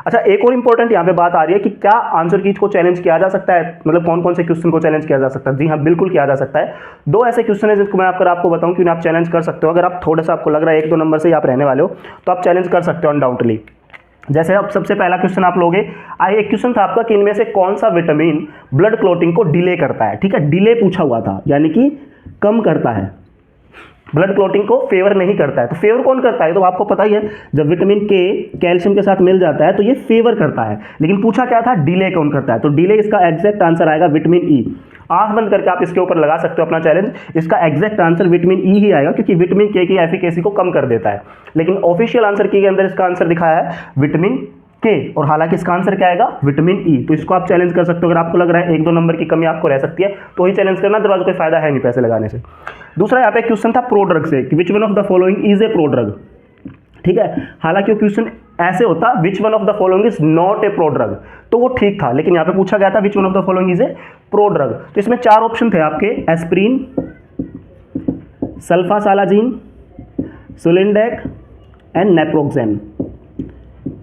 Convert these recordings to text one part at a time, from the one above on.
अच्छा, एक और इंपॉर्टेंट यहाँ पे बात आ रही है कि क्या आंसर कीज को चैलेंज किया जा सकता है, मतलब कौन कौन से क्वेश्चन को चैलेंज किया जा सकता है। जी हाँ, बिल्कुल किया जा सकता है। दो ऐसे क्वेश्चन है जिसको मैं आपको बताऊं कि आप चैलेंज कर सकते हो। अगर आप थोड़ा सा आपको लग रहा है 1-2 नंबर से ही आप रहने वाले हो तो आप चैलेंज कर सकते हो अनडाउटली। जैसे अब सबसे पहला क्वेश्चन आप लोगे, एक क्वेश्चन था आपका कि इनमें से कौन सा विटामिन ब्लड क्लॉटिंग को डिले करता है। ठीक है, डिले पूछा हुआ था, यानी कि कम करता है, ब्लड क्लॉटिंग को फेवर नहीं करता है। तो फेवर कौन करता है, तो आपको पता ही है, जब विटामिन के कैल्शियम के साथ मिल जाता है तो ये फेवर करता है। लेकिन पूछा क्या था, डिले कौन करता है। तो डिले इसका एग्जैक्ट आंसर आएगा विटामिन ई। आंख बंद करके आप इसके ऊपर लगा सकते हो अपना चैलेंज, इसका एग्जैक्ट आंसर विटामिन ई ही आएगा, क्योंकि विटामिन के की एफिकेसी को कम कर देता है। लेकिन ऑफिशियल आंसर की के अंदर इसका आंसर दिखाया है विटामिन के, और हालांकि इसका आंसर क्या आएगा, विटामिन ई। तो इसको आप चैलेंज कर सकते हो। अगर आपको लग रहा है 1-2 नंबर की कमी आपको रह सकती है तो ही चैलेंज करना, अदरवाइज कोई फायदा है नहीं पैसे लगाने से। दूसरा यहाँ पे क्वेश्चन था प्रोड्रग से, कि which one of the following is a prodrug. ठीक है, हालांकि वो क्वेश्चन ऐसे होता which one of the following is not a prodrug, तो वो ठीक था। लेकिन यहाँ पे पूछा गया था which one of the following is a prodrug. तो इसमें 4 ऑप्शन थे आपके, एस्प्रिन, सल्फासालाजीन, सुलिंडेक एंड नेप्रोक्सेन।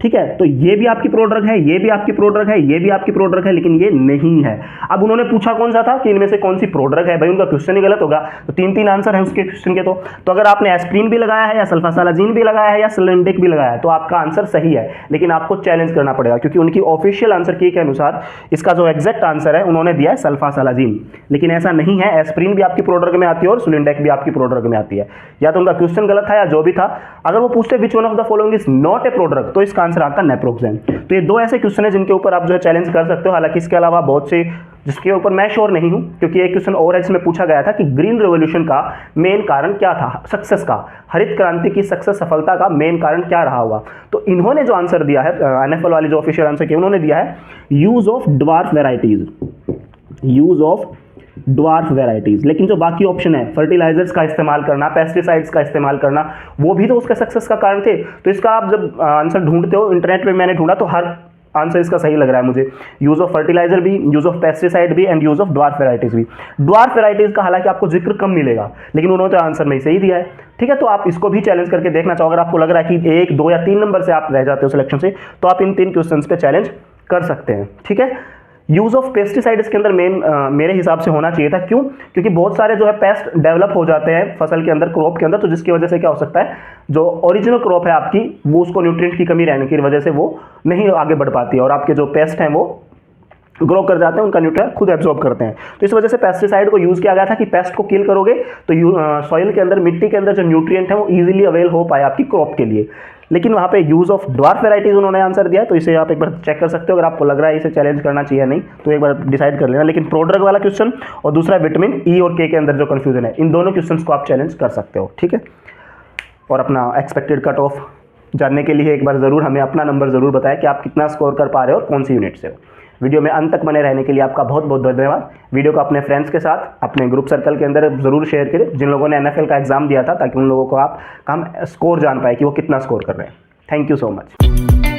ठीक है, तो ये भी आपकी प्रोड्रग है, ये भी आपकी प्रोड्रग है, ये भी आपकी प्रोड्रग है, लेकिन ये नहीं है। अब उन्होंने पूछा कौन सा था कि इनमें से कौन सी प्रोड्रग है, भाई उनका क्वेश्चन ही गलत होगा। तो 3-3 आंसर है उसके क्वेश्चन के। तो अगर आपने एस्प्रिन भी लगाया है, या सल्फासालाजीन भी लगाया है, या सिलिंडिक भी लगाया है, तो आपका आंसर सही है। लेकिन आपको चैलेंज करना पड़ेगा, क्योंकि उनकी ऑफिशियल आंसर की के अनुसार इसका जो एग्जैक्ट आंसर है उन्होंने दिया है सल्फासालाजीन। लेकिन ऐसा नहीं है, एस्प्रिन भी आपकी प्रोड्रग में आती है और सिलिंडेक भी आपकी प्रोड्रग में आती है। या तो उनका क्वेश्चन गलत था या जो भी था। अगर वो पूछते which one of the following is not a prodrug, तो इसका आंसर आता नेप्रोक्सेन। तो ये 2 ऐसे क्वेश्चन है जिनके ऊपर आप जो है चैलेंज कर सकते हो। हालांकि इसके अलावा बहुत से जिसके ऊपर मैं श्योर नहीं हूं, क्योंकि एक क्वेश्चन और है जिसमें पूछा गया था कि ग्रीन रेवोल्यूशन का मेन कारण क्या था, सक्सेस का, हरित क्रांति की सक्सेस सफलता का मेन कारण क्या रहा होगा। तो इन्होंने जो आंसर दिया है, एनएफएल वाली जो ऑफिशियल आंसर की, उन्होंने दिया है use of dwarf varieties, use of dwarf varieties. लेकिन जो बाकी ऑप्शन है, फर्टिलाइजर्स का इस्तेमाल करना, पेस्टिसाइड्स का इस्तेमाल करना, वो भी तो उसके सक्सेस का कारण थे। तो इसका आप जब आंसर ढूंढते हो, इंटरनेट पे मैंने ढूंढा तो हर आंसर इसका सही लग रहा है मुझे। यूज ऑफ फर्टिलाइजर भी, यूज ऑफ पेस्टिसाइड भी, and use of dwarf varieties भी। ड्वार्फ वेराइटीज का हालांकि आपको जिक्र कम मिलेगा, लेकिन उन्होंने तो आंसर में सही दिया है। ठीक है, तो आप इसको भी चैलेंज करके देखना चाहो। अगर आपको लग रहा है कि 1, 2 या 3 नंबर से आप रह जाते हो सिलेक्शन से, तो आप इन 3 क्वेश्चंस पे चैलेंज कर सकते हैं। ठीक है, यूज ऑफ पेस्टिसाइड इसके अंदर मेरे हिसाब से होना चाहिए था। क्यों? क्योंकि बहुत सारे जो है पेस्ट डेवलप हो जाते हैं फसल के अंदर, क्रॉप के अंदर, तो जिसकी वजह से क्या हो सकता है, जो ओरिजिनल क्रॉप है आपकी, वो उसको न्यूट्रिएंट की कमी रहने की वजह से वो नहीं आगे बढ़ पाती है, और आपके जो पेस्ट हैं वो ग्रो कर जाते हैं, उनका न्यूट्रिएंट खुद एब्जॉर्ब करते हैं। तो इस वजह से पेस्टिसाइड को यूज किया गया था कि पेस्ट को किल करोगे तो सॉइल के अंदर, मिट्टी के अंदर जो न्यूट्रिएंट है वो इजीली अवेल हो पाए आपकी क्रॉप के लिए। लेकिन वहाँ पे यूज ऑफ ड्वार्फ वेराइटीज उन्होंने आंसर दिया, तो इसे आप एक बार चेक कर सकते हो। अगर आपको लग रहा है इसे चैलेंज करना चाहिए नहीं, तो एक बार डिसाइड कर लेना। लेकिन प्रोड्रग वाला क्वेश्चन और दूसरा विटामिन ई और के अंदर जो कंफ्यूजन है, इन दोनों क्वेश्चंस को आप चैलेंज कर सकते हो। ठीक है, और अपना एक्सपेक्टेड कट ऑफ जानने के लिए एक बार ज़रूर हमें अपना नंबर ज़रूर बताएं कि आप कितना स्कोर कर पा रहे हो और कौन सी यूनिट से हो। वीडियो में अंत तक बने रहने के लिए आपका बहुत बहुत धन्यवाद। वीडियो को अपने फ्रेंड्स के साथ, अपने ग्रुप सर्कल के अंदर ज़रूर शेयर करें, जिन लोगों ने एनएफएल का एग्जाम दिया था, ताकि उन लोगों को आप हम स्कोर जान पाए कि वो कितना स्कोर कर रहे हैं। Thank you so much.